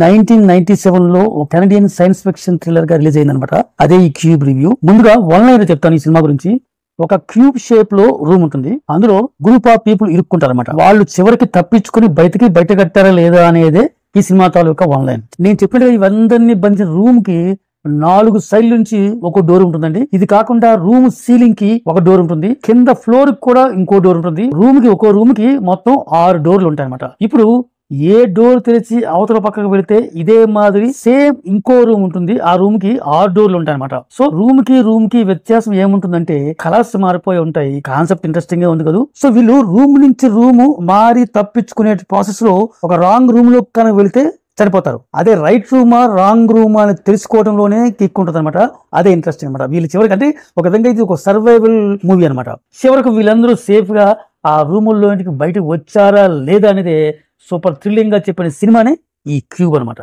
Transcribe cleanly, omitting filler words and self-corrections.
1997 లో Canadian science fiction thriller గా release అయిందనమాట. అదే ఈ క్యూబ్ రివ్యూ. ముందుగా వన్ లైన్ చెప్తాను ఈ సినిమా గురించి. ఒక క్యూబ్ షేప్ లో రూమ్ ఉంటుంది. అందులో గ్రూప్ ఆఫ్ పీపుల్ ఇరుక్కుంటారన్నమాట. వాళ్ళు చివరికి తప్పించుకుని బయట కట్టారా లేదా అనేదే ఈ సినిమా తాలూకా వన్ లైన్. నేను చెప్పినట్టుగా ఇవందరినీ బంధించిన రూమ్ కి 4 సైడ్ నుంచి ఒక డోర్ ఉంటుందండి. ఇది కాకుండా రూమ్ సీలింగ్ కి ఒక డోర్ ఉంటుంది. కింద ఫ్లోర్ కి కూడా ఇంకో డోర్ ఉంటుంది. ఒక్కో రూమ్ కి మొత్తం 6 డోర్లు ఉంటాయి అనమాట. ఇప్పుడు ఏ డోర్ తెరిచి అవతల పక్కకు వెళితే ఇదే మాదిరి సేమ్ ఇంకో రూమ్ ఉంటుంది. ఆ రూమ్ కి 6 డోర్లు ఉంటాయి అనమాట. సో రూమ్ కి వ్యత్యాసం ఏముంటుందంటే కలర్స్ మారిపోయి ఉంటాయి. కాన్సెప్ట్ ఇంట్రెస్టింగ్ గా ఉంది కదా. సో వీళ్ళు రూమ్ నుంచి రూమ్ మారి తప్పించుకునే ప్రాసెస్ లో ఒక రాంగ్ రూమ్ లో కనుక వెళితే చనిపోతారు. అదే రైట్ రూమా రాంగ్ రూమా అని తెలుసుకోవడంలోనే కిక్ ఉంటుంది అనమాట. అదే ఇంట్రెస్టింగ్ అనమాట. వీళ్ళు చివరికి అంటే ఒక విధంగా ఇది ఒక సర్వైవల్ మూవీ అనమాట. చివరకు వీళ్ళందరూ సేఫ్ గా ఆ రూముల్లోంటికి బయటకు వచ్చారా లేదా అనేది సూపర్ థ్రిల్లింగ్ గా చెప్పిన సినిమానే ఈ క్యూబ్ అనమాట.